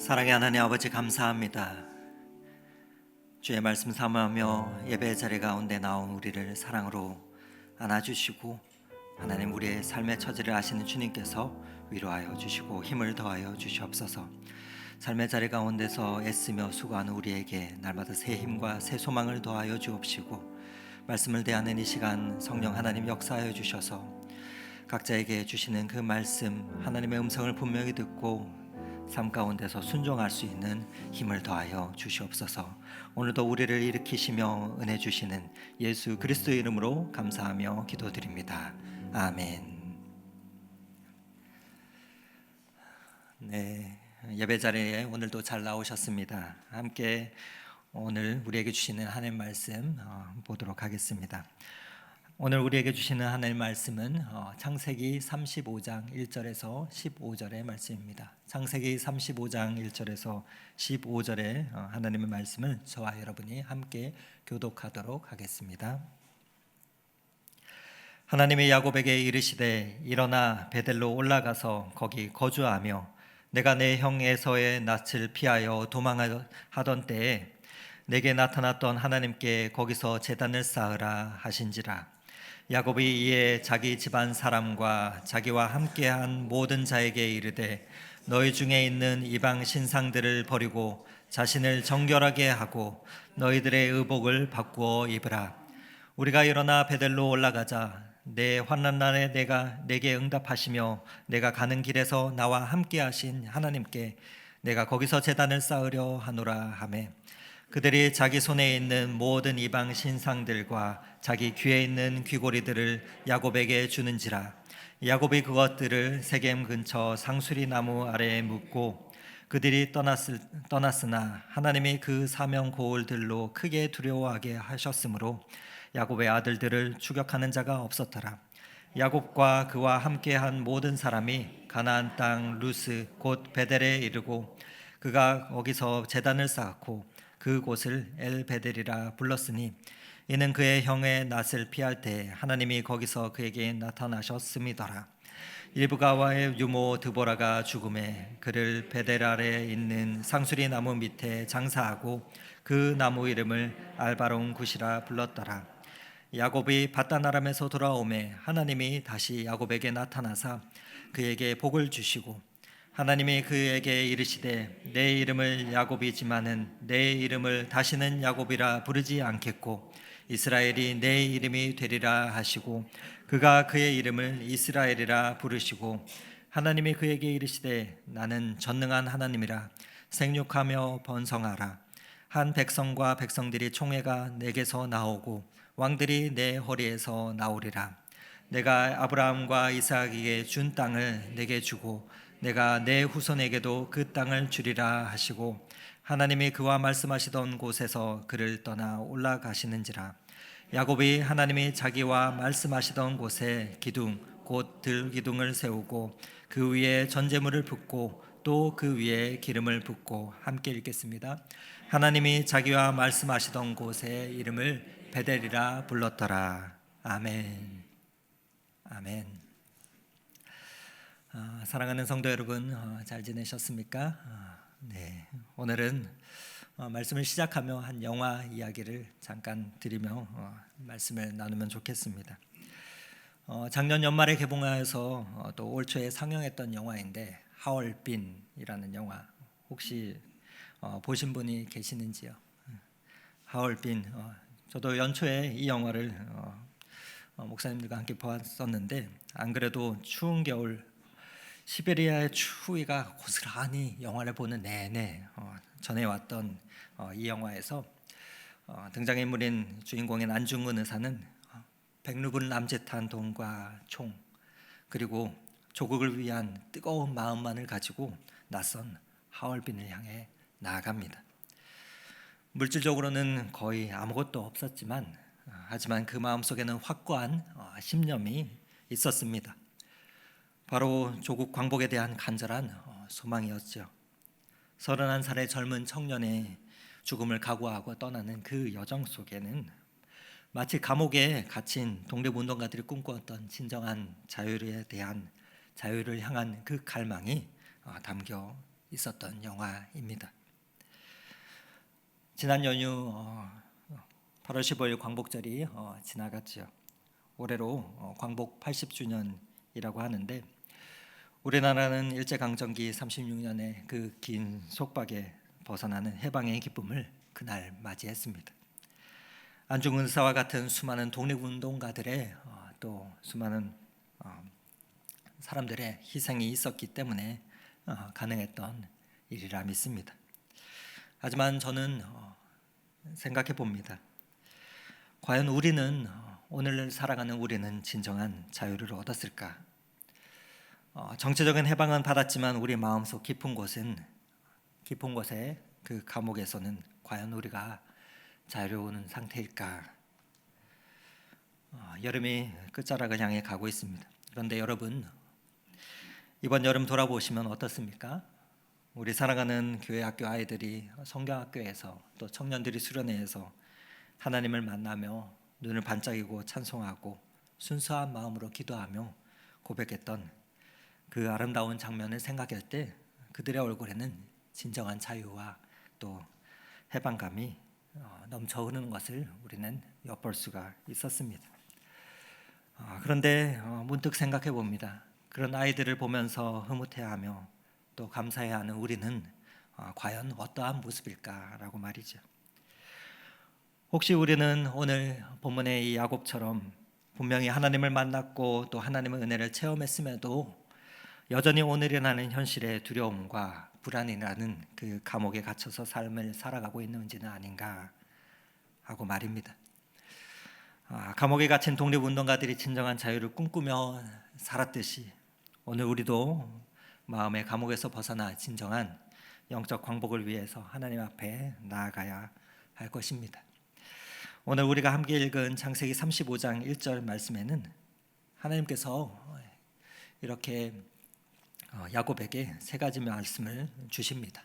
사랑의 하나님 아버지, 감사합니다. 주의 말씀 사모하며 예배 자리 가운데 나온 우리를 사랑으로 안아주시고, 하나님, 우리의 삶의 처지를 아시는 주님께서 위로하여 주시고 힘을 더하여 주시옵소서. 삶의 자리 가운데서 애쓰며 수고하는 우리에게 날마다 새 힘과 새 소망을 더하여 주옵시고, 말씀을 대하는 이 시간 성령 하나님 역사하여 주셔서 각자에게 주시는 그 말씀, 하나님의 음성을 분명히 듣고 삶 가운데서 순종할 수 있는 힘을 더하여 주시옵소서. 오늘도 우리를 일으키시며 은혜 주시는 예수 그리스도의 이름으로 감사하며 기도드립니다. 아멘. 네, 예배 자리에 오늘도 잘 나오셨습니다. 함께 오늘 우리에게 주시는 하나님 말씀 보도록 하겠습니다. 오늘 우리에게 주시는 하나님 말씀은 창세기 35장 1절에서 15절의 말씀입니다. 창세기 35장 1절에서 15절의 하나님의 말씀을 저와 여러분이 함께 교독하도록 하겠습니다. 하나님이 야곱에게 이르시되 일어나 베델로 올라가서 거기 거주하며 내가 내 형 에서의 낯을 피하여 도망하던 때에 내게 나타났던 하나님께 거기서 제단을 쌓으라 하신지라. 야곱이 이에 자기 집안 사람과 자기와 함께한 모든 자에게 이르되 너희 중에 있는 이방 신상들을 버리고 자신을 정결하게 하고 너희들의 의복을 바꾸어 입으라. 우리가 일어나 베델로 올라가자. 내 환난 날에 내게 응답하시며 내가 가는 길에서 나와 함께하신 하나님께 내가 거기서 제단을 쌓으려 하노라 하매, 그들이 자기 손에 있는 모든 이방 신상들과 자기 귀에 있는 귀고리들을 야곱에게 주는지라. 야곱이 그것들을 세겜 근처 상수리 나무 아래에 묻고 그들이 떠났으나 하나님이 그 사명 고울들로 크게 두려워하게 하셨으므로 야곱의 아들들을 추격하는 자가 없었더라. 야곱과 그와 함께한 모든 사람이 가나안 땅 루스 곧 베델에 이르고 그가 거기서 제단을 쌓았고 그곳을 엘베델이라 불렀으니 이는 그의 형의 낯을 피할 때 하나님이 거기서 그에게 나타나셨음이더라. 일브가와의 유모 드보라가 죽음에 그를 베델 아래에 있는 상수리 나무 밑에 장사하고 그 나무 이름을 알바론 굿이라 불렀더라. 야곱이 밧단 아람에서 돌아오매 하나님이 다시 야곱에게 나타나사 그에게 복을 주시고 하나님이 그에게 이르시되 내 이름을 야곱이지만은 내 이름을 다시는 야곱이라 부르지 않겠고 이스라엘이 내 이름이 되리라 하시고 그가 그의 이름을 이스라엘이라 부르시고 하나님이 그에게 이르시되 나는 전능한 하나님이라 생육하며 번성하라. 한 백성과 백성들이 총회가 내게서 나오고 왕들이 내 허리에서 나오리라. 내가 아브라함과 이삭에게 준 땅을 내게 주고 내가 내 후손에게도 그 땅을 주리라 하시고 하나님이 그와 말씀하시던 곳에서 그를 떠나 올라가시는지라. 야곱이 하나님이 자기와 말씀하시던 곳에 기둥 곧 들기둥을 세우고 그 위에 전제물을 붓고 또 그 위에 기름을 붓고, 함께 읽겠습니다. 하나님이 자기와 말씀하시던 곳에 이름을 베델이라 불렀더라. 아멘. 아멘. 사랑하는 성도 여러분, 잘 지내셨습니까? 네, 오늘은 말씀을 시작하며 한 영화 이야기를 잠깐 드리며 말씀을 나누면 좋겠습니다. 작년 연말에 개봉하여서 또 올 초에 상영했던 영화인데 하얼빈이라는 영화, 혹시 보신 분이 계시는지요? 하얼빈, 저도 연초에 이 영화를 목사님들과 함께 보았었는데, 안 그래도 추운 겨울 시베리아의 추위가 고스란히 영화를 보는 내내 전해왔던 이 영화에서 등장인물인 주인공인 안중근 의사는 백루분 남짓한 돈과 총, 그리고 조국을 위한 뜨거운 마음만을 가지고 낯선 하얼빈을 향해 나아갑니다. 물질적으로는 거의 아무것도 없었지만 하지만 그 마음속에는 확고한 신념이 있었습니다. 바로 조국 광복에 대한 간절한 소망이었죠. 31살의 젊은 청년의 죽음을 각오하고 떠나는 그 여정 속에는 마치 감옥에 갇힌 독립운동가들이 꿈꾸었던 진정한 자유를 향한 그 갈망이 담겨 있었던 영화입니다. 지난 연휴 8월 15일 광복절이 지나갔죠. 올해로 광복 80주년이라고 하는데 우리나라는 일제강점기 36년의 그 긴 속박에 벗어나는 해방의 기쁨을 그날 맞이했습니다. 안중 의사와 같은 수많은 독립운동가들의 또 수많은 사람들의 희생이 있었기 때문에 가능했던 일이라 믿습니다. 하지만 저는 생각해 봅니다. 과연 우리는 오늘 살아가는 우리는 진정한 자유를 얻었을까? 정치적인 해방은 받았지만 우리 마음속 깊은 곳에 그 감옥에서는 과연 우리가 자유로운 상태일까? 여름이 끝자락을 향해 가고 있습니다. 그런데 여러분, 이번 여름 돌아보시면 어떻습니까? 우리 살아가는 교회 학교 아이들이 성경학교에서 또 청년들이 수련회에서 하나님을 만나며 눈을 반짝이고 찬송하고 순수한 마음으로 기도하며 고백했던 그 아름다운 장면을 생각할 때 그들의 얼굴에는 진정한 자유와 또 해방감이 넘쳐 흐르는 것을 우리는 엿볼 수가 있었습니다. 그런데 문득 생각해 봅니다. 그런 아이들을 보면서 흐뭇해하며 또 감사해하는 우리는 과연 어떠한 모습일까라고 말이죠. 혹시 우리는 오늘 본문의 이 야곱처럼 분명히 하나님을 만났고 또 하나님의 은혜를 체험했음에도 여전히 오늘 일어나는 현실의 두려움과 불안이라는 그 감옥에 갇혀서 삶을 살아가고 있는지는 아닌가 하고 말입니다. 감옥에 갇힌 독립운동가들이 진정한 자유를 꿈꾸며 살았듯이 오늘 우리도 마음의 감옥에서 벗어나 진정한 영적 광복을 위해서 하나님 앞에 나아가야 할 것입니다. 오늘 우리가 함께 읽은 창세기 35장 1절 말씀에는 하나님께서 이렇게 야곱에게 세 가지 말씀을 주십니다.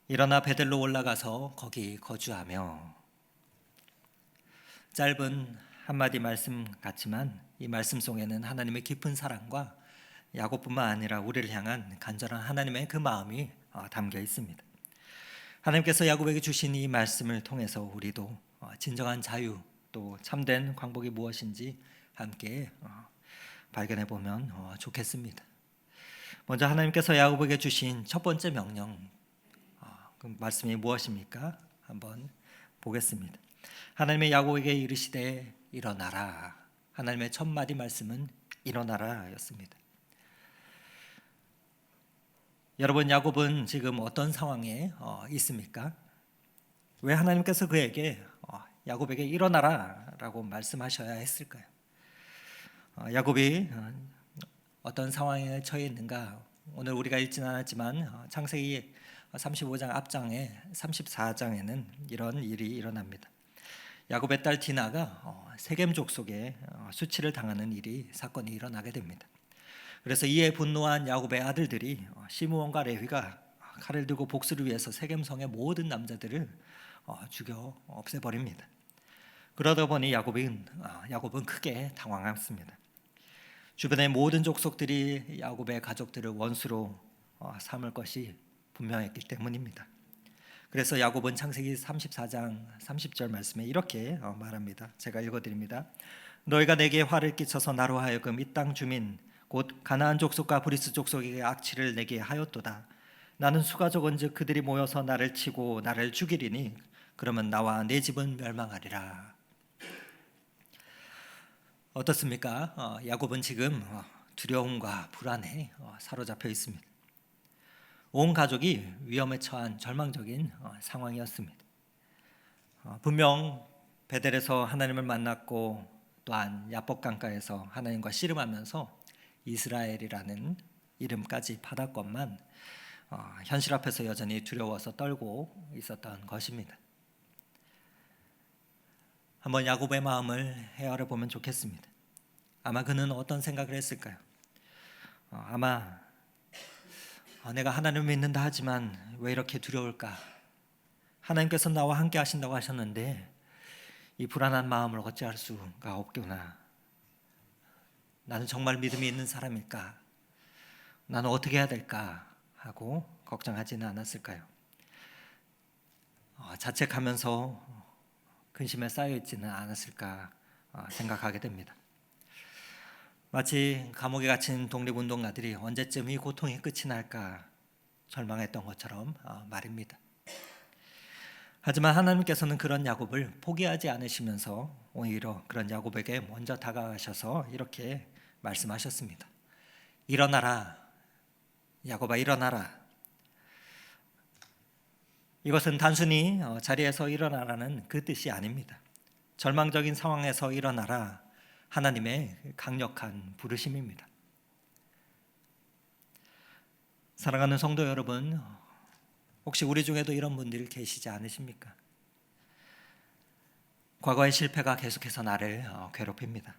일어나 베델로 올라가서 거기 거주하며. 짧은 한마디 말씀 같지만 이 말씀 속에는 하나님의 깊은 사랑과 야곱뿐만 아니라 우리를 향한 간절한 하나님의 그 마음이 담겨 있습니다. 하나님께서 야곱에게 주신 이 말씀을 통해서 우리도 진정한 자유 또 참된 광복이 무엇인지 함께 발견해 보면 좋겠습니다. 먼저 하나님께서 야곱에게 주신 첫 번째 명령, 그 말씀이 무엇입니까? 한번 보겠습니다. 하나님의 야곱에게 이르시되 일어나라. 하나님의 첫 마디 말씀은 일어나라였습니다. 여러분, 야곱은 지금 어떤 상황에 있습니까? 왜 하나님께서 그에게 야곱에게 일어나라라고 말씀하셔야 했을까요? 야곱이 어떤 상황에 처해 있는가? 오늘 우리가 읽지는 않았지만 창세기 35장 앞장에 34장에는 이런 일이 일어납니다. 야곱의 딸 디나가 세겜 족속에 수치를 당하는 사건이 일어나게 됩니다. 그래서 이에 분노한 야곱의 아들들이 시므온과 레위가 칼을 들고 복수를 위해서 세겜성의 모든 남자들을 죽여 없애버립니다. 그러다 보니 야곱은 크게 당황했습니다. 주변의 모든 족속들이 야곱의 가족들을 원수로 삼을 것이 분명했기 때문입니다. 그래서 야곱은 창세기 34장 30절 말씀에 이렇게 말합니다. 제가 읽어드립니다. 너희가 내게 화를 끼쳐서 나로 하여금 이 땅 주민 곧 가나안 족속과 브리스 족속에게 악취를 내게 하였도다. 나는 수가 적은즉 그들이 모여서 나를 치고 나를 죽이리니 그러면 나와 내 집은 멸망하리라. 어떻습니까? 야곱은 지금 두려움과 불안에 사로잡혀 있습니다. 온 가족이 위험에 처한 절망적인 상황이었습니다. 분명 베델에서 하나님을 만났고 또한 야복 강가에서 하나님과 씨름하면서 이스라엘이라는 이름까지 받았건만 현실 앞에서 여전히 두려워서 떨고 있었던 것입니다. 한번 야곱의 마음을 헤아려 보면 좋겠습니다. 아마 그는 어떤 생각을 했을까요? 아마 내가 하나님을 믿는다 하지만 왜 이렇게 두려울까? 하나님께서 나와 함께 하신다고 하셨는데 이 불안한 마음을 어찌할 수가 없구나. 나는 정말 믿음이 있는 사람일까? 나는 어떻게 해야 될까 하고 걱정하지는 않았을까요? 자책하면서 근심에 쌓여 있지는 않았을까 생각하게 됩니다. 마치 감옥에 갇힌 독립운동가들이 언제쯤 이 고통이 끝이 날까 절망했던 것처럼 말입니다. 하지만 하나님께서는 그런 야곱을 포기하지 않으시면서 오히려 그런 야곱에게 먼저 다가가셔서 이렇게 말씀하셨습니다. 일어나라, 야곱아, 일어나라. 이것은 단순히 자리에서 일어나라는 그 뜻이 아닙니다. 절망적인 상황에서 일어나라, 하나님의 강력한 부르심입니다. 사랑하는 성도 여러분, 혹시 우리 중에도 이런 분들 계시지 않으십니까? 과거의 실패가 계속해서 나를 괴롭힙니다.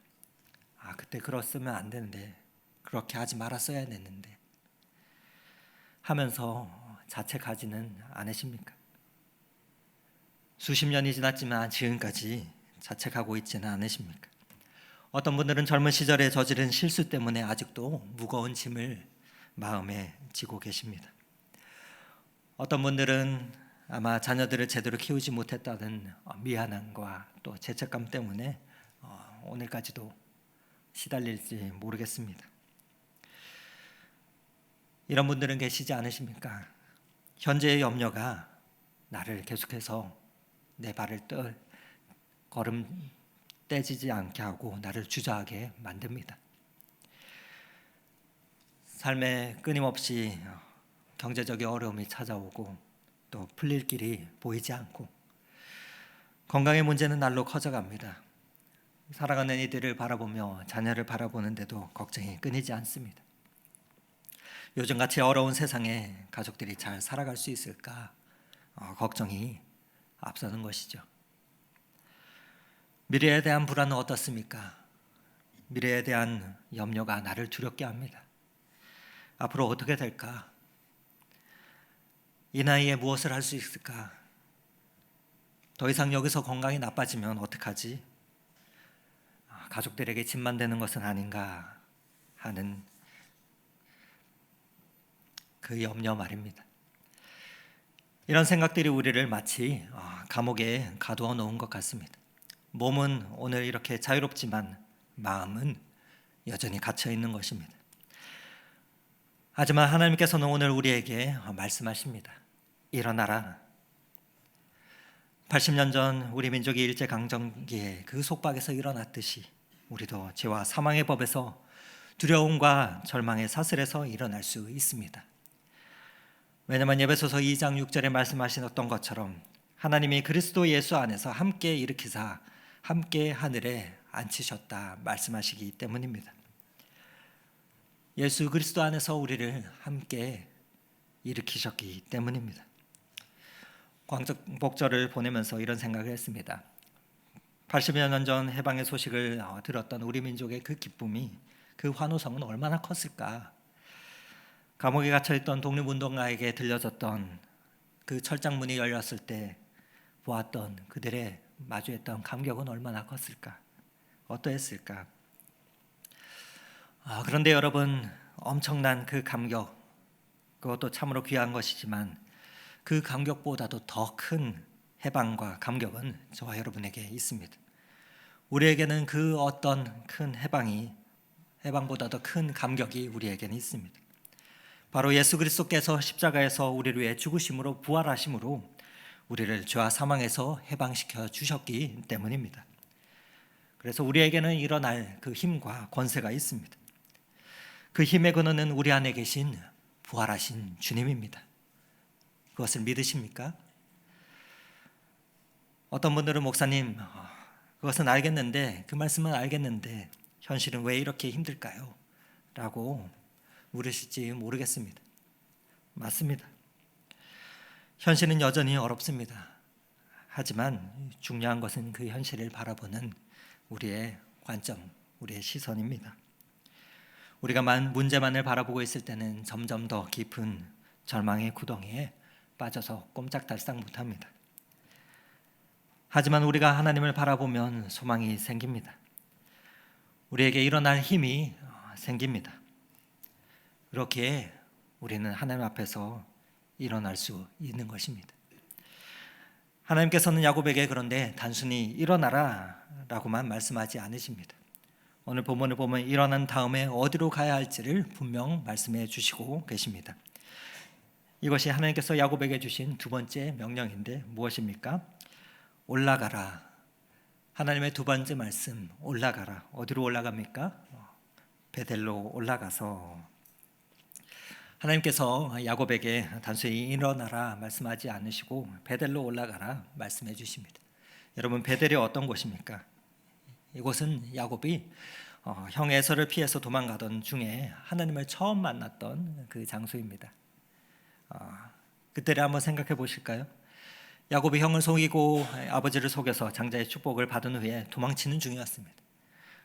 그때 그랬으면 안 되는데, 그렇게 하지 말았어야 했는데 하면서 자책하지는 않으십니까? 수십 년이 지났지만 지금까지 자책하고 있지는 않으십니까? 어떤 분들은 젊은 시절에 저지른 실수 때문에 아직도 무거운 짐을 마음에 지고 계십니다. 어떤 분들은 아마 자녀들을 제대로 키우지 못했다는 미안함과 또 죄책감 때문에 오늘까지도 시달릴지 모르겠습니다. 이런 분들은 계시지 않으십니까? 현재의 염려가 나를 계속해서 내 발을 걸음 떼지지 않게 하고 나를 주저하게 만듭니다. 삶에 끊임없이 경제적인 어려움이 찾아오고 또 풀릴 길이 보이지 않고 건강의 문제는 날로 커져갑니다. 사랑하는 이들을 바라보며 자녀를 바라보는데도 걱정이 끊이지 않습니다. 요즘같이 어려운 세상에 가족들이 잘 살아갈 수 있을까 걱정이 앞서는 것이죠. 미래에 대한 불안은 어떻습니까? 미래에 대한 염려가 나를 두렵게 합니다. 앞으로 어떻게 될까? 이 나이에 무엇을 할 수 있을까? 더 이상 여기서 건강이 나빠지면 어떡하지? 가족들에게 짐만 되는 것은 아닌가 하는 그 염려 말입니다. 이런 생각들이 우리를 마치 감옥에 가두어 놓은 것 같습니다. 몸은 오늘 이렇게 자유롭지만 마음은 여전히 갇혀 있는 것입니다. 하지만 하나님께서는 오늘 우리에게 말씀하십니다. 일어나라. 80년 전 우리 민족이 일제강점기에 그 속박에서 일어났듯이 우리도 죄와 사망의 법에서 두려움과 절망의 사슬에서 일어날 수 있습니다. 왜냐하면 에베소서 2장 6절에 말씀하셨던 것처럼 하나님이 그리스도 예수 안에서 함께 일으키사 함께 하늘에 앉히셨다 말씀하시기 때문입니다. 예수 그리스도 안에서 우리를 함께 일으키셨기 때문입니다. 광복절을 보내면서 이런 생각을 했습니다. 80여 년 전 해방의 소식을 들었던 우리 민족의 그 기쁨이, 그 환호성은 얼마나 컸을까. 감옥에 갇혀있던 독립운동가에게 들려졌던 그 철장문이 열렸을 때 보았던 그들의 마주했던 감격은 얼마나 컸을까, 어떠했을까. 그런데 여러분, 엄청난 그 감격, 그것도 참으로 귀한 것이지만 그 감격보다도 더 큰 해방과 감격은 저와 여러분에게 있습니다. 우리에게는 그 어떤 큰 해방보다도 큰 감격이 우리에게는 있습니다. 바로 예수 그리스도께서 십자가에서 우리를 위해 죽으심으로 부활하심으로 우리를 죄와 사망에서 해방시켜 주셨기 때문입니다. 그래서 우리에게는 일어날 그 힘과 권세가 있습니다. 그 힘의 근원은 우리 안에 계신 부활하신 주님입니다. 그것을 믿으십니까? 어떤 분들은 목사님, 그것은 알겠는데, 그 말씀은 알겠는데 현실은 왜 이렇게 힘들까요? 라고 물으실지 모르겠습니다. 맞습니다. 현실은 여전히 어렵습니다. 하지만 중요한 것은 그 현실을 바라보는 우리의 관점, 우리의 시선입니다. 우리가 문제만을 바라보고 있을 때는 점점 더 깊은 절망의 구덩이에 빠져서 꼼짝달싹 못합니다. 하지만 우리가 하나님을 바라보면 소망이 생깁니다. 우리에게 일어날 힘이 생깁니다. 그렇게 우리는 하나님 앞에서 일어날 수 있는 것입니다. 하나님께서는 야곱에게 그런데 단순히 일어나라 라고만 말씀하지 않으십니다. 오늘 본문을 보면 일어난 다음에 어디로 가야 할지를 분명 말씀해 주시고 계십니다. 이것이 하나님께서 야곱에게 주신 두 번째 명령인데 무엇입니까? 올라가라. 하나님의 두 번째 말씀, 올라가라. 어디로 올라갑니까? 베델로 올라가서. 하나님께서 야곱에게 단순히 일어나라 말씀하지 않으시고 베델로 올라가라 말씀해 주십니다. 여러분, 베델이 어떤 곳입니까? 이곳은 야곱이 형 에서를 피해서 도망가던 중에 하나님을 처음 만났던 그 장소입니다. 그때를 한번 생각해 보실까요? 야곱이 형을 속이고 아버지를 속여서 장자의 축복을 받은 후에 도망치는 중이었습니다.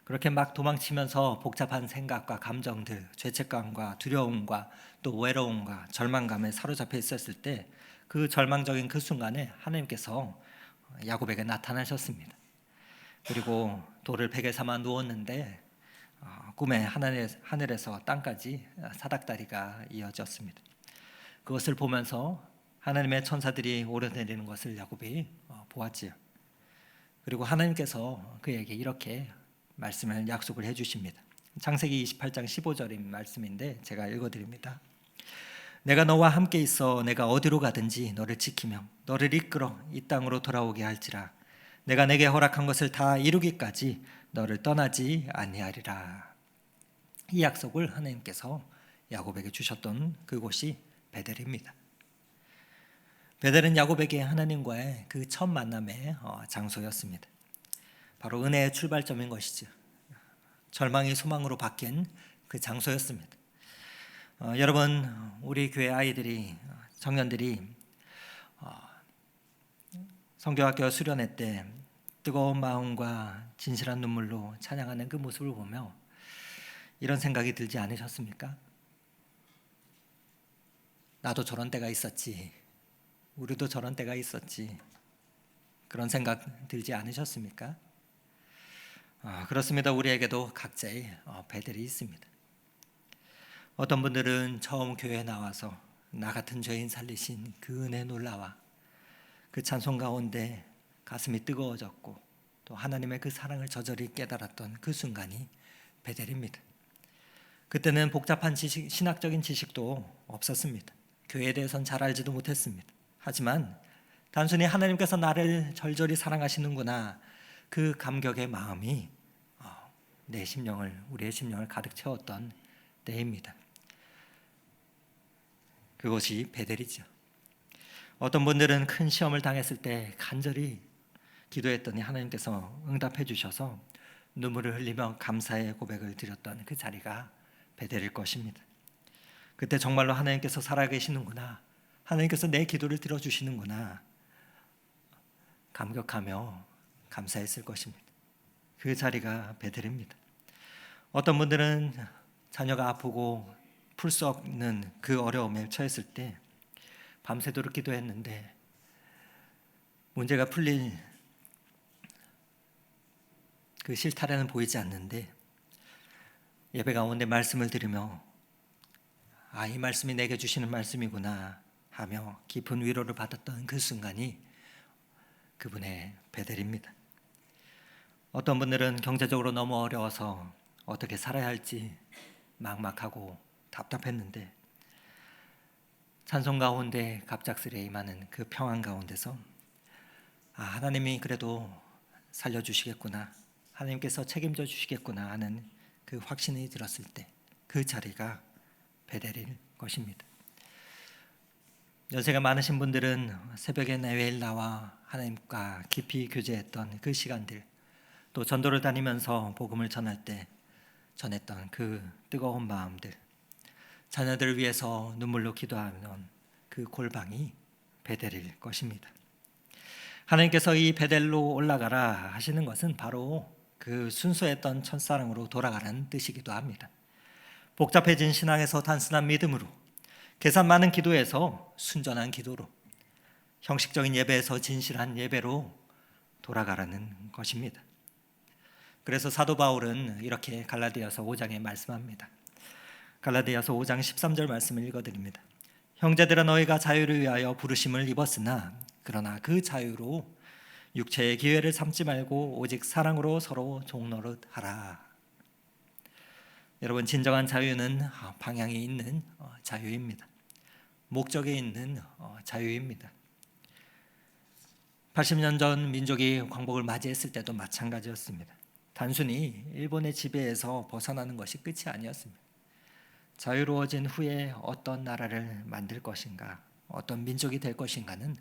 그렇게 막 도망치면서 복잡한 생각과 감정들, 죄책감과 두려움과 또 외로움과 절망감에 사로잡혀 있었을 때 그 절망적인 그 순간에 하나님께서 야곱에게 나타나셨습니다. 그리고 돌을 베개 삼아 누웠는데 꿈에 하늘에서 땅까지 사닥다리가 이어졌습니다. 그것을 보면서 하나님의 천사들이 오르내리는 것을 야곱이 보았지요. 그리고 하나님께서 그에게 이렇게 말씀을 약속을 해주십니다. 창세기 28장 15절인 말씀인데 제가 읽어드립니다. 내가 너와 함께 있어 내가 어디로 가든지 너를 지키며 너를 이끌어 이 땅으로 돌아오게 할지라. 내가 내게 허락한 것을 다 이루기까지 너를 떠나지 아니하리라. 이 약속을 하나님께서 야곱에게 주셨던 그곳이 베델입니다. 베델은 야곱에게 하나님과의 그 첫 만남의 장소였습니다. 바로 은혜의 출발점인 것이죠. 절망이 소망으로 바뀐 그 장소였습니다. 여러분, 우리 교회 아이들이, 청년들이 성교학교 수련회 때 뜨거운 마음과 진실한 눈물로 찬양하는 그 모습을 보며 이런 생각이 들지 않으셨습니까? 나도 저런 때가 있었지. 우리도 저런 때가 있었지. 그런 생각 들지 않으셨습니까? 그렇습니다. 우리에게도 각자의 베델이 있습니다. 어떤 분들은 처음 교회에 나와서 나 같은 죄인 살리신 그 은혜 놀라와 그 찬송 가운데 가슴이 뜨거워졌고 또 하나님의 그 사랑을 저절히 깨달았던 그 순간이 베델입니다. 그때는 복잡한 지식, 신학적인 지식도 없었습니다. 교회에 대해서는 잘 알지도 못했습니다. 하지만 단순히 하나님께서 나를 절절히 사랑하시는구나, 그 감격의 마음이 내 심령을, 우리의 심령을 가득 채웠던 때입니다. 그것이 베델이죠. 어떤 분들은 큰 시험을 당했을 때 간절히 기도했더니 하나님께서 응답해 주셔서 눈물을 흘리며 감사의 고백을 드렸던 그 자리가 베델일 것입니다. 그때 정말로 하나님께서 살아계시는구나, 하나님께서 내 기도를 들어주시는구나 감격하며 감사했을 것입니다. 그 자리가 베델입니다. 어떤 분들은 자녀가 아프고 풀 수 없는 그 어려움에 처했을 때 밤새도록 기도했는데 문제가 풀릴 그 실타래는 보이지 않는데 예배 가운데 말씀을 들으며 이 말씀이 내게 주시는 말씀이구나 하며 깊은 위로를 받았던 그 순간이 그분의 베델입니다. 어떤 분들은 경제적으로 너무 어려워서 어떻게 살아야 할지 막막하고 답답했는데 찬송 가운데 갑작스레 임하는 그 평안 가운데서 하나님이 그래도 살려주시겠구나, 하나님께서 책임져 주시겠구나 하는 그 확신이 들었을 때 그 자리가 베델일 것입니다. 연세가 많으신 분들은 새벽에 매일 나와 하나님과 깊이 교제했던 그 시간들, 또 전도를 다니면서 복음을 전할 때 전했던 그 뜨거운 마음들, 자녀들을 위해서 눈물로 기도하는 그 골방이 베델일 것입니다. 하나님께서 이 베델로 올라가라 하시는 것은 바로 그 순수했던 첫사랑으로 돌아가라는 뜻이기도 합니다. 복잡해진 신앙에서 단순한 믿음으로, 계산 많은 기도에서 순전한 기도로, 형식적인 예배에서 진실한 예배로 돌아가라는 것입니다. 그래서 사도 바울은 이렇게 갈라디아서 5장에 말씀합니다. 갈라디아서 5장 13절 말씀을 읽어드립니다. 형제들아 너희가 자유를 위하여 부르심을 입었으나 그러나 그 자유로 육체의 기회를 삼지 말고 오직 사랑으로 서로 종노릇 하라. 여러분, 진정한 자유는 방향이 있는 자유입니다. 목적에 있는 자유입니다. 80년 전 민족이 광복을 맞이했을 때도 마찬가지였습니다. 단순히 일본의 지배에서 벗어나는 것이 끝이 아니었습니다. 자유로워진 후에 어떤 나라를 만들 것인가, 어떤 민족이 될 것인가는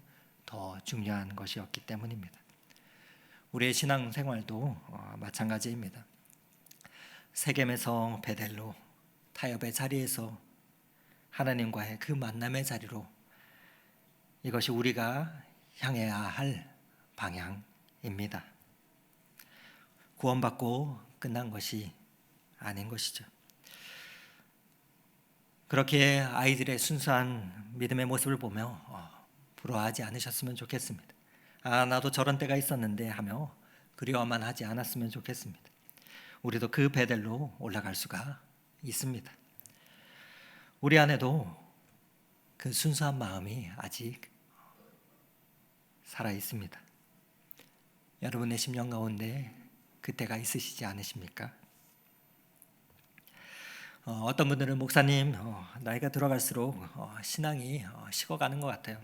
더 중요한 것이었기 때문입니다. 우리의 신앙생활도 마찬가지입니다. 세겜에서 베델로, 타협의 자리에서 하나님과의 그 만남의 자리로, 이것이 우리가 향해야 할 방향입니다. 구원받고 끝난 것이 아닌 것이죠. 그렇게 아이들의 순수한 믿음의 모습을 보며 부러워하지 않으셨으면 좋겠습니다. 나도 저런 때가 있었는데 하며 그리워만 하지 않았으면 좋겠습니다. 우리도 그 베델로 올라갈 수가 있습니다. 우리 안에도 그 순수한 마음이 아직 살아 있습니다. 여러분의 심령 가운데 그때가 있으시지 않으십니까? 어떤 분들은 목사님, 나이가 들어갈수록 신앙이 식어가는 것 같아요.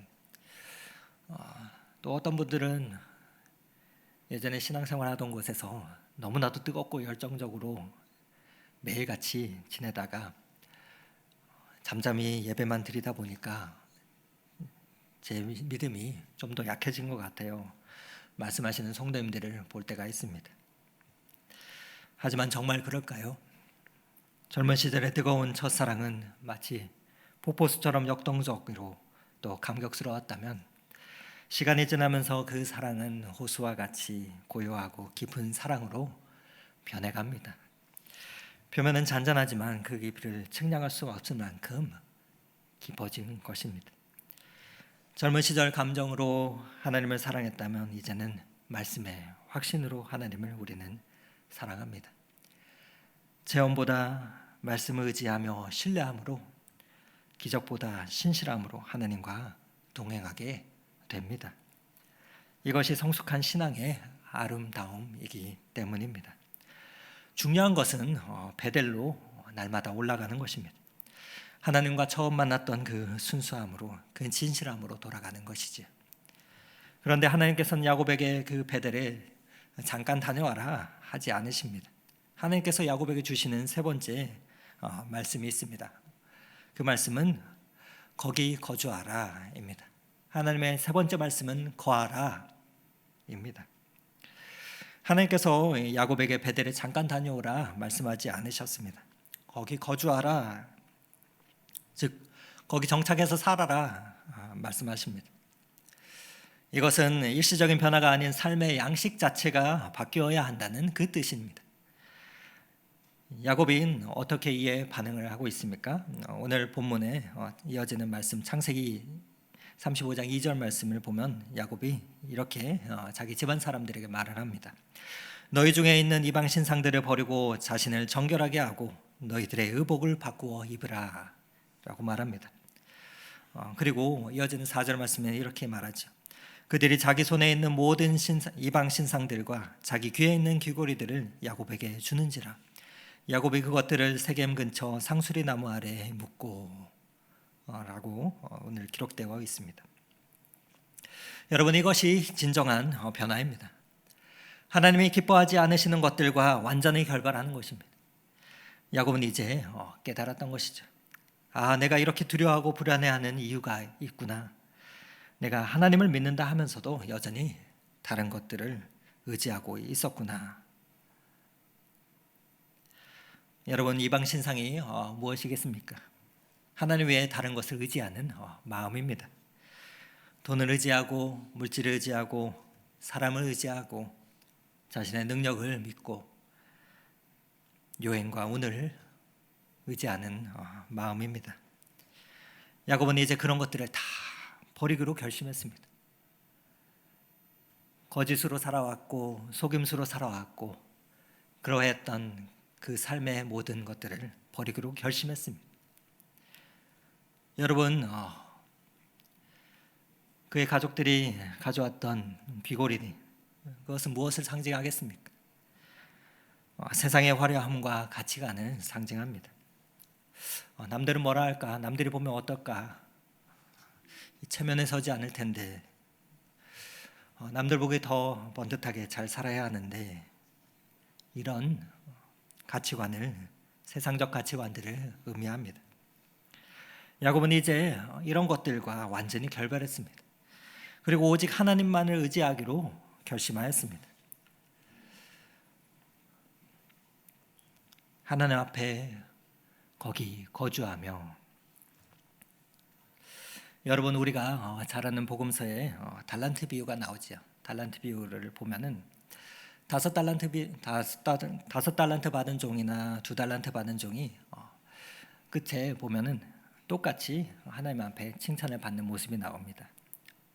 또 어떤 분들은 예전에 신앙생활 하던 곳에서 너무나도 뜨겁고 열정적으로 매일같이 지내다가 잠잠히 예배만 드리다 보니까 제 믿음이 좀 더 약해진 것 같아요. 말씀하시는 성도님들을 볼 때가 있습니다. 하지만 정말 그럴까요? 젊은 시절의 뜨거운 첫사랑은 마치 폭포수처럼 역동적으로 또 감격스러웠다면 시간이 지나면서 그 사랑은 호수와 같이 고요하고 깊은 사랑으로 변해갑니다. 표면은 잔잔하지만 그 깊이를 측량할 수 없을 만큼 깊어진 것입니다. 젊은 시절 감정으로 하나님을 사랑했다면 이제는 말씀의 확신으로 하나님을 우리는 사랑합니다. 체험보다 말씀을 의지하며 신뢰함으로, 기적보다 신실함으로 하나님과 동행하게 됩니다. 이것이 성숙한 신앙의 아름다움이기 때문입니다. 중요한 것은 베델로 날마다 올라가는 것입니다. 하나님과 처음 만났던 그 순수함으로, 그 진실함으로 돌아가는 것이지요. 그런데 하나님께서는 야곱에게 그 베델에 잠깐 다녀와라 하지 않으십니다. 하나님께서 야곱에게 주시는 세 번째 말씀이 있습니다. 그 말씀은 거기 거주하라 입니다. 하나님의 세 번째 말씀은 거하라 입니다. 하나님께서 야곱에게 베델에 잠깐 다녀오라 말씀하지 않으셨습니다. 거기 거주하라, 즉 거기 정착해서 살아라 말씀하십니다. 이것은 일시적인 변화가 아닌 삶의 양식 자체가 바뀌어야 한다는 그 뜻입니다. 야곱이 어떻게 이에 반응을 하고 있습니까? 오늘 본문에 이어지는 말씀, 창세기 35장 2절 말씀을 보면 야곱이 이렇게 자기 집안 사람들에게 말을 합니다. 너희 중에 있는 이방 신상들을 버리고 자신을 정결하게 하고 너희들의 의복을 바꾸어 입으라 라고 말합니다. 그리고 이어지는 4절 말씀에 이렇게 말하죠. 그들이 자기 손에 있는 모든 이방 신상들과 자기 귀에 있는 귀고리들을 야곱에게 주는지라. 야곱이 그것들을 세겜 근처 상수리 나무 아래에 묻고 라고 오늘 기록되어 있습니다. 여러분, 이것이 진정한 변화입니다. 하나님이 기뻐하지 않으시는 것들과 완전히 결별하는 것입니다. 야곱은 이제 깨달았던 것이죠. 내가 이렇게 두려워하고 불안해하는 이유가 있구나. 내가 하나님을 믿는다 하면서도 여전히 다른 것들을 의지하고 있었구나. 여러분, 이방 신상이 무엇이겠습니까? 하나님 외에 다른 것을 의지하는 마음입니다. 돈을 의지하고, 물질을 의지하고, 사람을 의지하고, 자신의 능력을 믿고 요행과 운을 의지하는 마음입니다. 야곱은 이제 그런 것들을 다 버리기로 결심했습니다. 거짓으로 살아왔고 속임수로 살아왔고 그러했던 그 삶의 모든 것들을 버리기로 결심했습니다. 여러분, 그의 가족들이 가져왔던 귀걸이, 그것은 무엇을 상징하겠습니까? 세상의 화려함과 가치관을 상징합니다. 남들은 뭐라 할까? 남들이 보면 어떨까? 체면에 서지 않을 텐데, 남들 보기 더 번듯하게 잘 살아야 하는데, 이런 가치관을, 세상적 가치관들을 의미합니다. 야곱은 이제 이런 것들과 완전히 결별했습니다. 그리고 오직 하나님만을 의지하기로 결심하였습니다. 하나님 앞에 거기 거주하며, 여러분, 우리가 잘 아는 복음서에 달란트 비유가 나오죠. 달란트 비유를 보면은 다섯 달란트 받은 종이나 두 달란트 받은 종이 끝에 보면은 똑같이 하나님 앞에 칭찬을 받는 모습이 나옵니다.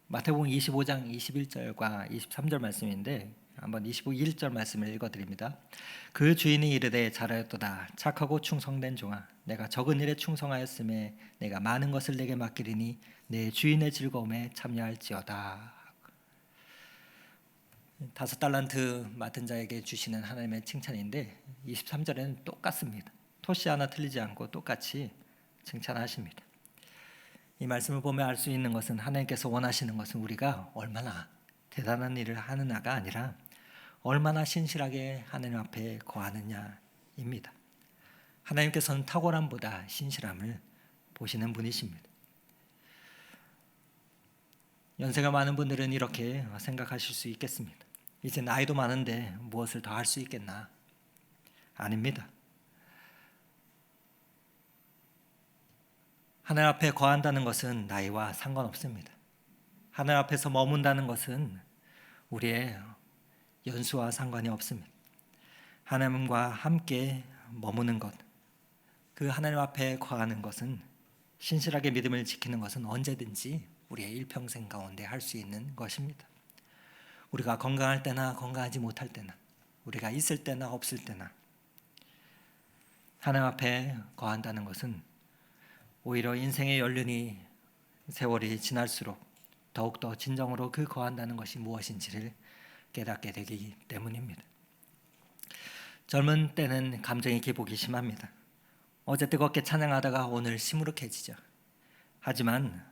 마태복음 25장 21절과 23절 말씀인데, 한번 21절 말씀을 읽어드립니다. 그 주인이 이르되 잘하였도다 착하고 충성된 종아, 내가 적은 일에 충성하였음에 내가 많은 것을 내게 맡기리니 내 주인의 즐거움에 참여할지어다. 다섯 달란트 맡은 자에게 주시는 하나님의 칭찬인데 23절에는 똑같습니다. 토시 하나 틀리지 않고 똑같이 칭찬하십니다. 이 말씀을 보면 알 수 있는 것은 하나님께서 원하시는 것은 우리가 얼마나 대단한 일을 하느냐가 아니라 얼마나 신실하게 하나님 앞에 거하느냐입니다. 하나님께서는 탁월함보다 신실함을 보시는 분이십니다. 연세가 많은 분들은 이렇게 생각하실 수 있겠습니다. 이제 나이도 많은데 무엇을 더 할 수 있겠나? 아닙니다. 하늘 앞에 거한다는 것은 나이와 상관없습니다. 하늘 앞에서 머문다는 것은 우리의 연수와 상관이 없습니다. 하나님과 함께 머무는 것, 그 하나님 앞에 거하는 것은, 신실하게 믿음을 지키는 것은 언제든지 우리의 일평생 가운데 할 수 있는 것입니다. 우리가 건강할 때나 건강하지 못할 때나, 우리가 있을 때나 없을 때나 하나님 앞에 거한다는 것은 오히려 인생의 연륜이, 세월이 지날수록 더욱더 진정으로 그 거한다는 것이 무엇인지를 깨닫게 되기 때문입니다. 젊은 때는 감정의 기복이 심합니다. 어제 뜨겁게 찬양하다가 오늘 시무룩해지죠. 하지만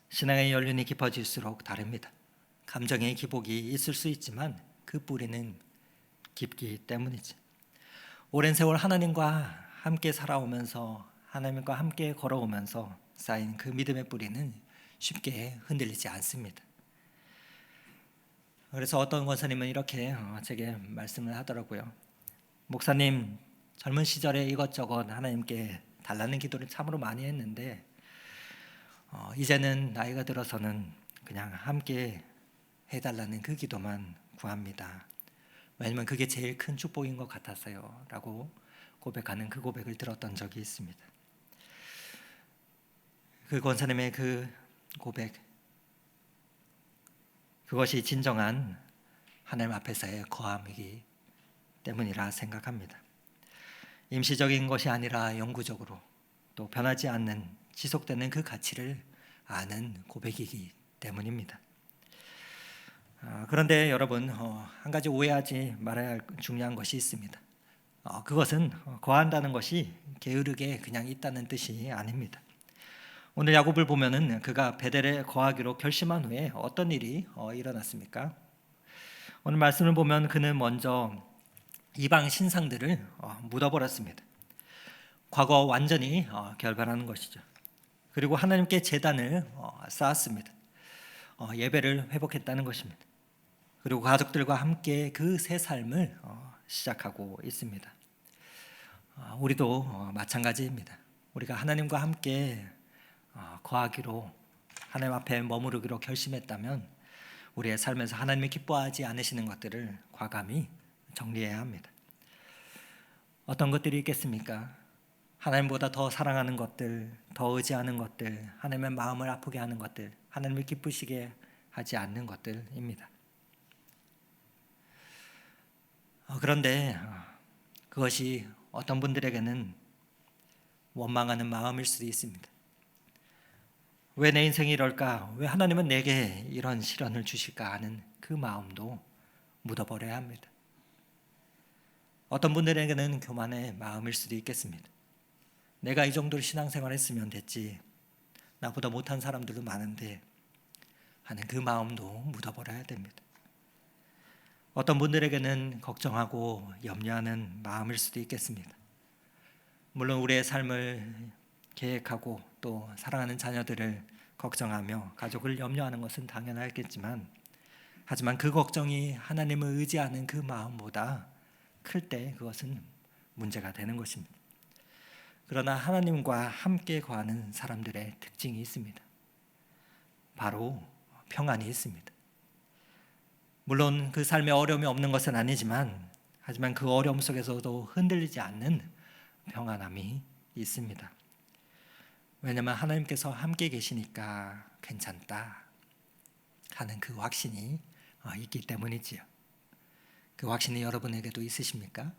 신앙의 연륜이 깊어질수록 다릅니다. 감정의 기복이 있을 수 있지만 그 뿌리는 깊기 때문이죠. 오랜 세월 하나님과 함께 살아오면서, 하나님과 함께 걸어오면서 쌓인 그 믿음의 뿌리는 쉽게 흔들리지 않습니다. 그래서 어떤 권사님은 이렇게 제게 말씀을 하더라고요. 목사님, 젊은 시절에 이것저것 하나님께 달라는 기도를 참으로 많이 했는데 이제는 나이가 들어서는 그냥 함께 해달라는 그 기도만 구합니다. 왜냐면 그게 제일 큰 축복인 것 같아서요 라고 고백하는 그 고백을 들었던 적이 있습니다. 그 권사님의 그 고백, 그것이 진정한 하나님 앞에서의 거함이기 때문이라 생각합니다. 임시적인 것이 아니라 영구적으로 또 변하지 않는, 지속되는 그 가치를 아는 고백이기 때문입니다. 그런데 여러분, 한 가지 오해하지 말아야 할 중요한 것이 있습니다. 그것은 거한다는 것이 게으르게 그냥 있다는 뜻이 아닙니다. 오늘 야곱을 보면은 그가 베델에 거하기로 결심한 후에 어떤 일이 일어났습니까? 오늘 말씀을 보면 그는 먼저 이방 신상들을 묻어버렸습니다. 과거 완전히 결별하는 것이죠. 그리고 하나님께 제단을 쌓았습니다. 예배를 회복했다는 것입니다. 그리고 가족들과 함께 그 새 삶을 시작하고 있습니다. 우리도 마찬가지입니다. 우리가 하나님과 함께 거하기로, 하나님 앞에 머무르기로 결심했다면 우리의 삶에서 하나님이 기뻐하지 않으시는 것들을 과감히 정리해야 합니다. 어떤 것들이 있겠습니까? 하나님보다 더 사랑하는 것들, 더 의지하는 것들, 하나님의 마음을 아프게 하는 것들, 하나님을 기쁘시게 하지 않는 것들입니다. 그런데 그것이 어떤 분들에게는 원망하는 마음일 수도 있습니다. 왜 내 인생이 이럴까? 왜 하나님은 내게 이런 시련을 주실까 하는 그 마음도 묻어버려야 합니다. 어떤 분들에게는 교만의 마음일 수도 있겠습니다. 내가 이 정도로 신앙생활 했으면 됐지, 나보다 못한 사람들도 많은데 하는 그 마음도 묻어버려야 됩니다. 어떤 분들에게는 걱정하고 염려하는 마음일 수도 있겠습니다. 물론 우리의 삶을 계획하고 또 사랑하는 자녀들을 걱정하며 가족을 염려하는 것은 당연하겠지만, 하지만 그 걱정이 하나님을 의지하는 그 마음보다 클 때 그것은 문제가 되는 것입니다. 그러나 하나님과 함께 거하는 사람들의 특징이 있습니다. 바로 평안이 있습니다. 물론 그 삶에 어려움이 없는 것은 아니지만, 하지만 그 어려움 속에서도 흔들리지 않는 평안함이 있습니다. 왜냐하면 하나님께서 함께 계시니까 괜찮다 하는 그 확신이 있기 때문이지요. 그 확신이 여러분에게도 있으십니까?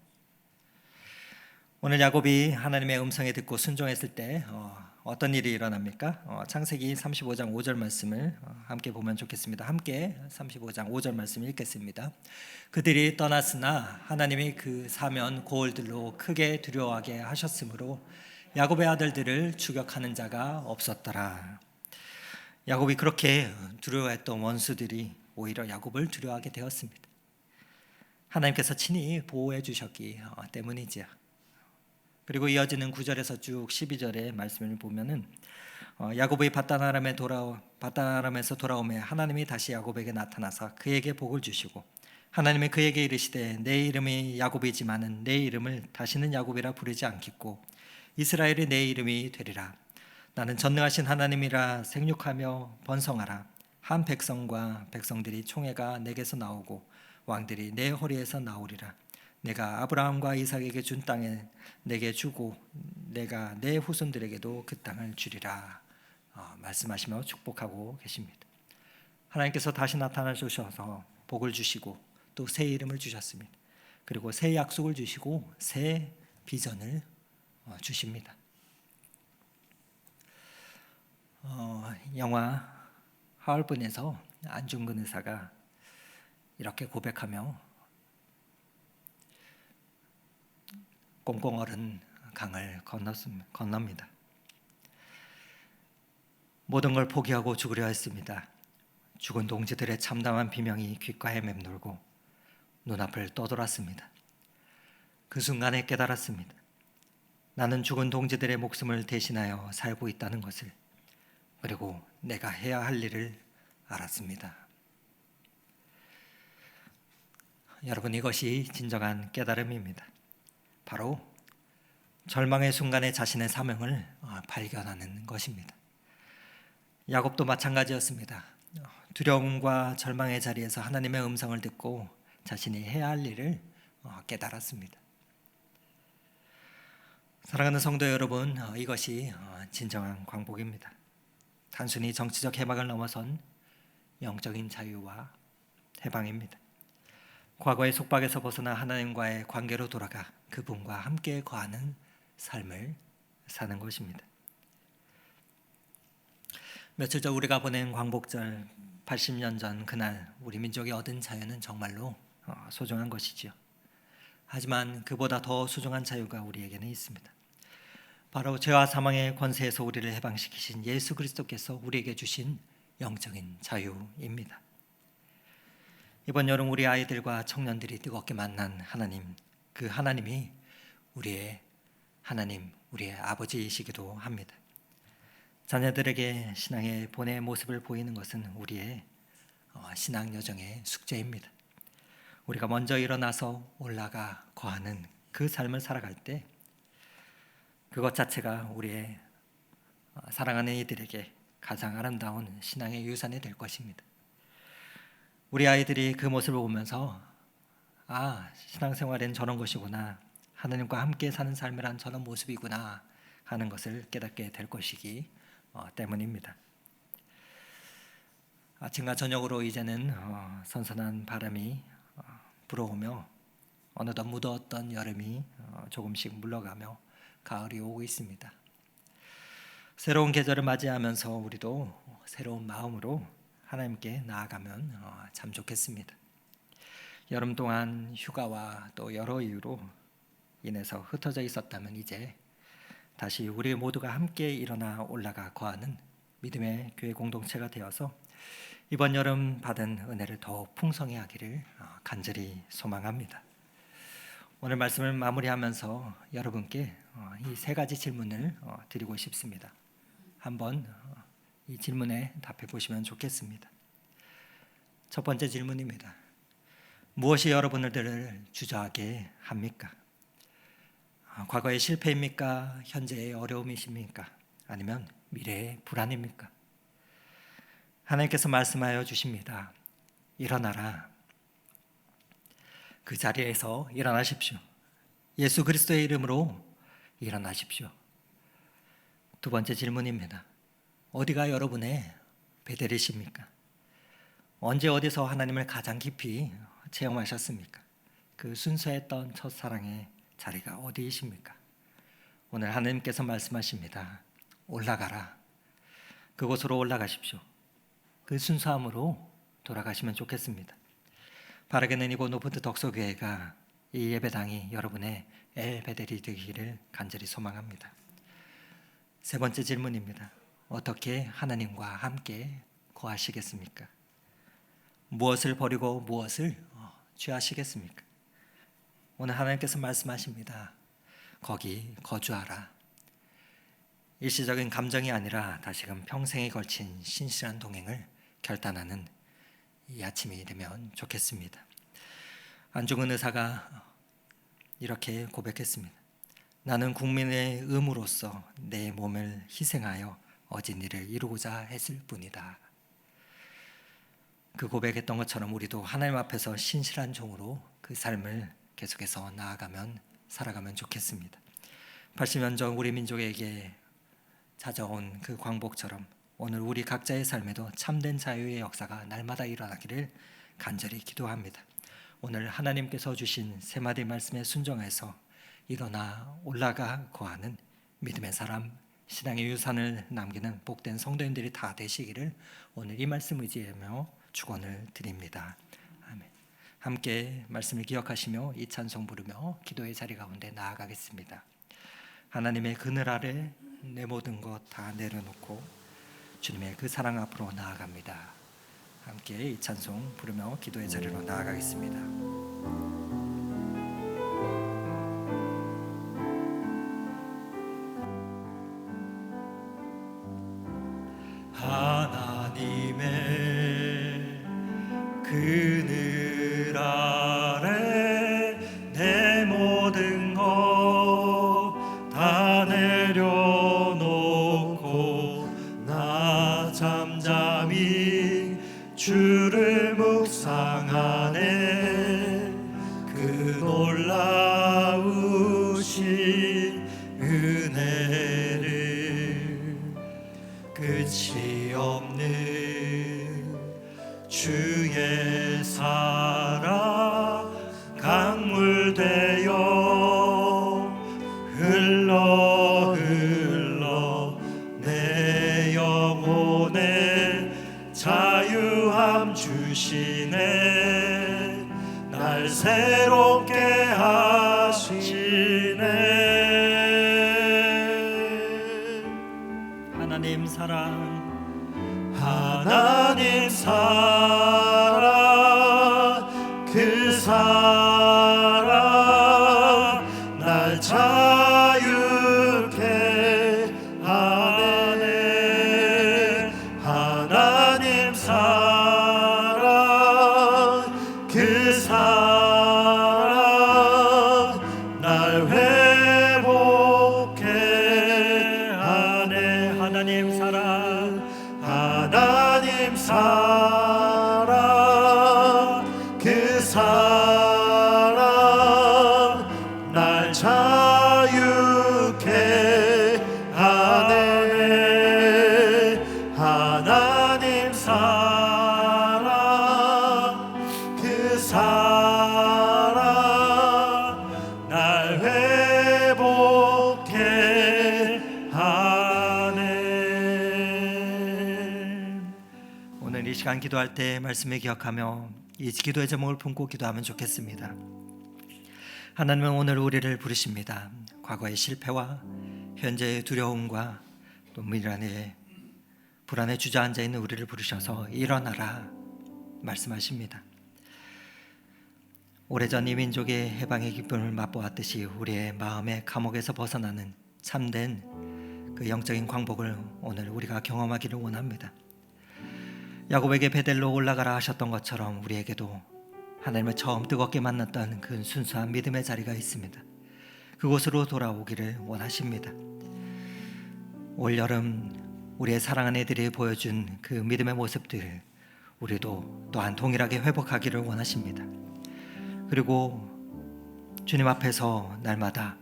오늘 야곱이 하나님의 음성에 듣고 순종했을 때 어떤 일이 일어납니까? 창세기 35장 5절 말씀을 함께 보면 좋겠습니다. 함께 35장 5절 말씀 읽겠습니다. 그들이 떠났으나 하나님이 그 사면 고을들로 크게 두려워하게 하셨으므로 야곱의 아들들을 추격하는 자가 없었더라. 야곱이 그렇게 두려워했던 원수들이 오히려 야곱을 두려워하게 되었습니다. 하나님께서 친히 보호해 주셨기 때문이지요. 그리고 이어지는 9절에서 쭉 12절의 말씀을 보면은 야곱이 밧단아람에서 돌아오매 하나님이 다시 야곱에게 나타나사 그에게 복을 주시고 하나님이 그에게 이르시되 내 이름이 야곱이지만은 내 이름을 다시는 야곱이라 부르지 않겠고 이스라엘이 내 이름이 되리라. 나는 전능하신 하나님이라 생육하며 번성하라. 한 백성과 백성들이 총회가 내게서 나오고 왕들이 내 허리에서 나오리라. 내가 아브라함과 이삭에게 준 땅에 내게 주고 내가 내 후손들에게도 그 땅을 주리라. 말씀하시며 축복하고 계십니다. 하나님께서 다시 나타나 주셔서 복을 주시고 또 새 이름을 주셨습니다. 그리고 새 약속을 주시고 새 비전을 주십니다. 영화 하얼빈에서 안중근 의사가 이렇게 고백하며 꽁꽁 얼은 강을 건넙니다. 모든 걸 포기하고 죽으려 했습니다. 죽은 동지들의 참담한 비명이 귓가에 맴돌고 눈앞을 떠돌았습니다. 그 순간에 깨달았습니다. 나는 죽은 동지들의 목숨을 대신하여 살고 있다는 것을, 그리고 내가 해야 할 일을 알았습니다. 여러분, 이것이 진정한 깨달음입니다. 바로 절망의 순간에 자신의 사명을 발견하는 것입니다. 야곱도 마찬가지였습니다. 두려움과 절망의 자리에서 하나님의 음성을 듣고 자신이 해야 할 일을 깨달았습니다. 사랑하는 성도 여러분, 이것이 진정한 광복입니다. 단순히 정치적 해방을 넘어선 영적인 자유와 해방입니다. 과거의 속박에서 벗어나 하나님과의 관계로 돌아가 그분과 함께 거하는 삶을 사는 것입니다. 며칠 전 우리가 보낸 광복절, 80년 전 그날 우리 민족이 얻은 자유는 정말로 소중한 것이지요. 하지만 그보다 더 소중한 자유가 우리에게는 있습니다. 바로 죄와 사망의 권세에서 우리를 해방시키신 예수 그리스도께서 우리에게 주신 영적인 자유입니다. 이번 여름 우리 아이들과 청년들이 뜨겁게 만난 하나님, 그 하나님이 우리의 하나님, 우리의 아버지이시기도 합니다. 자녀들에게 신앙의 본의 모습을 보이는 것은 우리의 신앙 여정의 숙제입니다. 우리가 먼저 일어나서 올라가 거하는 그 삶을 살아갈 때 그것 자체가 우리의 사랑하는 이들에게 가장 아름다운 신앙의 유산이 될 것입니다. 우리 아이들이 그 모습을 보면서 신앙생활엔 저런 것이구나, 하나님과 함께 사는 삶이란 저런 모습이구나 하는 것을 깨닫게 될 것이기 때문입니다. 아침과 저녁으로 이제는 선선한 바람이 불어오며 어느덧 무더웠던 여름이 조금씩 물러가며 가을이 오고 있습니다. 새로운 계절을 맞이하면서 우리도 새로운 마음으로 하나님께 나아가면 참 좋겠습니다. 여름 동안 휴가와 또 여러 이유로 인해서 흩어져 있었다면 이제 다시 우리 모두가 함께 일어나 올라가 거하는 믿음의 교회 공동체가 되어서 이번 여름 받은 은혜를 더욱 풍성히 하기를 간절히 소망합니다. 오늘 말씀을 마무리하면서 여러분께 이 세 가지 질문을 드리고 싶습니다. 한번 이 질문에 답해 보시면 좋겠습니다. 첫 번째 질문입니다. 무엇이 여러분들을 주저하게 합니까? 과거의 실패입니까? 현재의 어려움이십니까? 아니면 미래의 불안입니까? 하나님께서 말씀하여 주십니다. 일어나라. 그 자리에서 일어나십시오. 예수 그리스도의 이름으로 일어나십시오. 두 번째 질문입니다. 어디가 여러분의 베델이십니까? 언제 어디서 하나님을 가장 깊이 체험하셨습니까? 그 순수했던 첫사랑의 자리가 어디이십니까? 오늘 하나님께서 말씀하십니다. 올라가라. 그곳으로 올라가십시오. 그 순수함으로 돌아가시면 좋겠습니다. 바라게는 이곳 노포트 덕소교회가 이 예배당이 여러분의 엘베델이 되기를 간절히 소망합니다. 세 번째 질문입니다. 어떻게 하나님과 함께 거하시겠습니까? 무엇을 버리고 무엇을 취하시겠습니까? 오늘 하나님께서 말씀하십니다. 거기 거주하라. 일시적인 감정이 아니라 다시금 평생에 걸친 신실한 동행을 결단하는 이 아침이 되면 좋겠습니다. 안중근 의사가 이렇게 고백했습니다. 나는 국민의 의무로서 내 몸을 희생하여 어진 일을 이루고자 했을 뿐이다. 그 고백했던 것처럼 우리도 하나님 앞에서 신실한 종으로 그 삶을 계속해서 살아가면 좋겠습니다. 80년 전 우리 민족에게 찾아온 그 광복처럼 오늘 우리 각자의 삶에도 참된 자유의 역사가 날마다 일어나기를 간절히 기도합니다. 오늘 하나님께서 주신 세 마디 말씀에 순종해서 일어나 올라가 거하는 믿음의 사람, 신앙의 유산을 남기는 복된 성도님들이 다 되시기를 오늘 이 말씀 의지하며 축원을 드립니다. 아멘. 함께 말씀을 기억하시며 이 찬송 부르며 기도의 자리 가운데 나아가겠습니다. 하나님의 그늘 아래 내 모든 것 다 내려놓고 주님의 그 사랑 앞으로 나아갑니다. 함께 이 찬송 부르며 기도의 자리로 나아가겠습니다. 하나님의 그늘 아래 내 모든 것 다 내려놓고 나 잠잠히 주를 묵상하네. 그 놀라우신 은혜를 끝이 없는 주의 사랑 강물 되어 흘러 내 영혼에 자유함 주시네. 날 새롭게 하시네. 하나님 사랑 그 사랑 날 자유케 하네. 하나님 사랑 그 사랑 날 회복케 하네. 하나님 사랑 그 사랑 날 자유케 하네. 하나님 사랑 그 사랑 날 회복케 하네. 이 시간 기도할 때 말씀을 기억하며 이 기도의 제목을 품고 기도하면 좋겠습니다. 하나님은 오늘 우리를 부르십니다. 과거의 실패와 현재의 두려움과 또 미래의 불안에 주저앉아 있는 우리를 부르셔서 일어나라 말씀하십니다. 오래전 이 민족의 해방의 기쁨을 맛보았듯이 우리의 마음의 감옥에서 벗어나는 참된 그 영적인 광복을 오늘 우리가 경험하기를 원합니다. 야곱에게 베델로 올라가라 하셨던 것처럼 우리에게도 하나님을 처음 뜨겁게 만났던 그 순수한 믿음의 자리가 있습니다. 그곳으로 돌아오기를 원하십니다. 올여름 우리의 사랑하는 애들이 보여준 그 믿음의 모습들 우리도 또한 동일하게 회복하기를 원하십니다. 그리고 주님 앞에서 날마다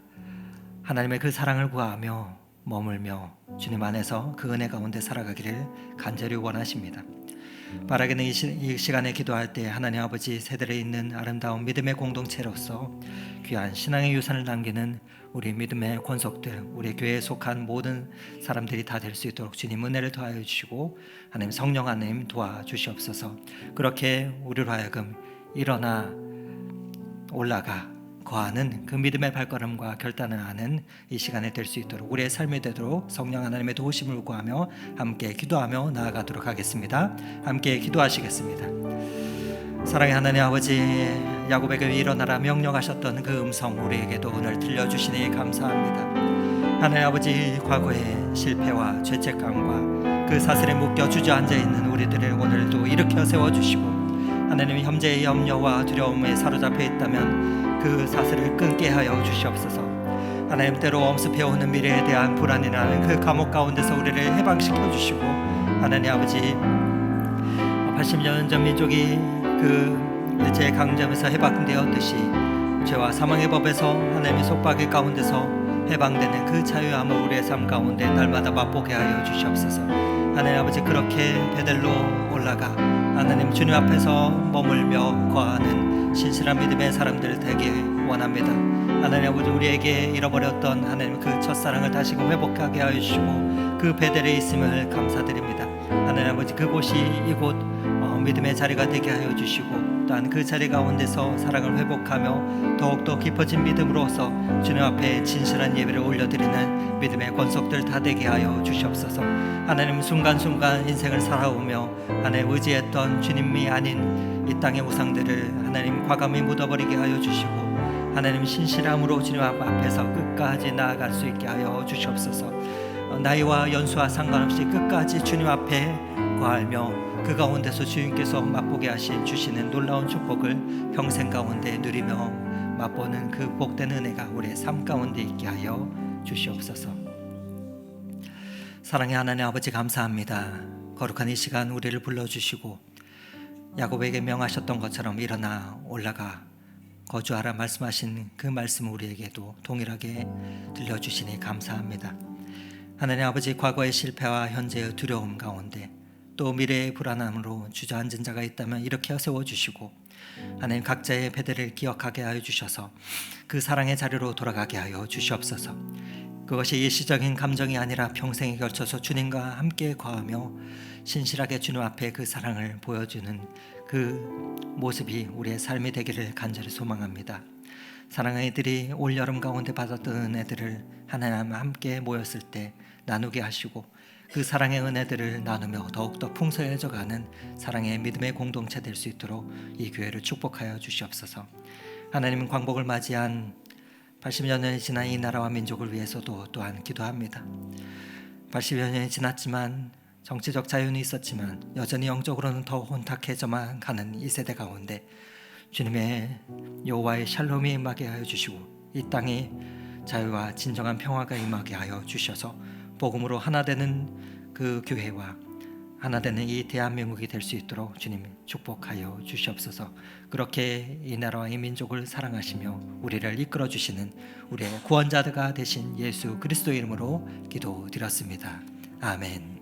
하나님의 그 사랑을 구하며 머물며 주님 안에서 그 은혜 가운데 살아가기를 간절히 원하십니다. 바라기는 이 시간에 기도할 때 하나님 아버지 세대에 있는 아름다운 믿음의 공동체로서 귀한 신앙의 유산을 남기는 우리 믿음의 권속들, 우리 교회에 속한 모든 사람들이 다 될 수 있도록 주님 은혜를 더하여 주시고 하나님 성령 하나님 도와주시옵소서. 그렇게 우리로 하여금 일어나 올라가 거하는 그 믿음의 발걸음과 결단을 하는 이 시간에 될 수 있도록 우리의 삶이 되도록 성령 하나님의 도우심을 구하며 함께 기도하며 나아가도록 하겠습니다. 함께 기도하시겠습니다. 사랑의 하나님 아버지, 야곱에게 일어나라 명령하셨던 그 음성 우리에게도 오늘 들려주시니 감사합니다. 하나님 아버지, 과거의 실패와 죄책감과 그 사슬에 묶여 주저앉아 있는 우리들을 오늘도 일으켜 세워주시고 하나님 현재의 염려와 두려움에 사로잡혀 있다면 그 사슬을 끊게 하여 주시옵소서. 하나님 때로 엄습해오는 미래에 대한 불안이라는 그 감옥 가운데서 우리를 해방시켜 주시고 하나님 아버지 80년 전 민족이 그 일제의 강점에서 해방되었듯이 죄와 사망의 법에서 하나님의 속박의 가운데서 해방되는 그 자유함을 우리의 삶 가운데 날마다 맛보게 하여 주시옵소서. 하나님 아버지 그렇게 베델로 올라가 하나님 주님 앞에서 머물며 거하는 신실한 믿음의 사람들 되게 원합니다. 하나님 아버지 우리에게 잃어버렸던 하나님 그 첫사랑을 다시금 회복하게 하여 주시고 그 베델에 있음을 감사드립니다. 하나님 아버지 그곳이 이곳 믿음의 자리가 되게 하여 주시고 또한 그 자리 가운데서 사랑을 회복하며 더욱더 깊어진 믿음으로서 주님 앞에 진실한 예배를 올려드리는 믿음의 권속들 다 되게 하여 주시옵소서. 하나님 순간순간 인생을 살아오며 하나님 의지했던 주님이 아닌 이 땅의 우상들을 하나님 과감히 묻어버리게 하여 주시고 하나님 신실함으로 주님 앞에서 끝까지 나아갈 수 있게 하여 주시옵소서. 나이와 연수와 상관없이 끝까지 주님 앞에 거하며 그 가운데서 주님께서 맛보게 하신 주시는 놀라운 축복을 평생 가운데 누리며 맛보는 그 복된 은혜가 우리의 삶 가운데 있게 하여 주시옵소서. 사랑의 하나님 아버지 감사합니다. 거룩한 이 시간 우리를 불러주시고 야곱에게 명하셨던 것처럼 일어나 올라가 거주하라 말씀하신 그 말씀을 우리에게도 동일하게 들려주시니 감사합니다. 하나님 아버지 과거의 실패와 현재의 두려움 가운데 또 미래의 불안함으로 주저앉은 자가 있다면 이렇게 세워주시고 하나님 각자의 베델을 기억하게 하여 주셔서 그 사랑의 자리로 돌아가게 하여 주시옵소서. 그것이 일시적인 감정이 아니라 평생에 걸쳐서 주님과 함께 거하며 신실하게 주님 앞에 그 사랑을 보여주는 그 모습이 우리의 삶이 되기를 간절히 소망합니다. 사랑하는 이들이 올여름 가운데 받았던 은혜들을 하나님과 함께 모였을 때 나누게 하시고 그 사랑의 은혜들을 나누며 더욱더 풍성해져가는 사랑의 믿음의 공동체 될 수 있도록 이 교회를 축복하여 주시옵소서. 하나님은 광복을 맞이한 80여 년이 지난 이 나라와 민족을 위해서도 또한 기도합니다. 80여 년이 지났지만 정치적 자유는 있었지만 여전히 영적으로는 더 혼탁해져만 가는 이 세대 가운데 주님의 여호와의 샬롬이 임하게 하여 주시고 이 땅에 자유와 진정한 평화가 임하게 하여 주셔서 복음으로 하나 되는 그 교회와 하나 되는 이 대한민국이 될 수 있도록 주님 축복하여 주시옵소서. 그렇게 이 나라와 이 민족을 사랑하시며 우리를 이끌어 주시는 우리의 구원자가 되신 예수 그리스도 이름으로 기도드렸습니다. 아멘.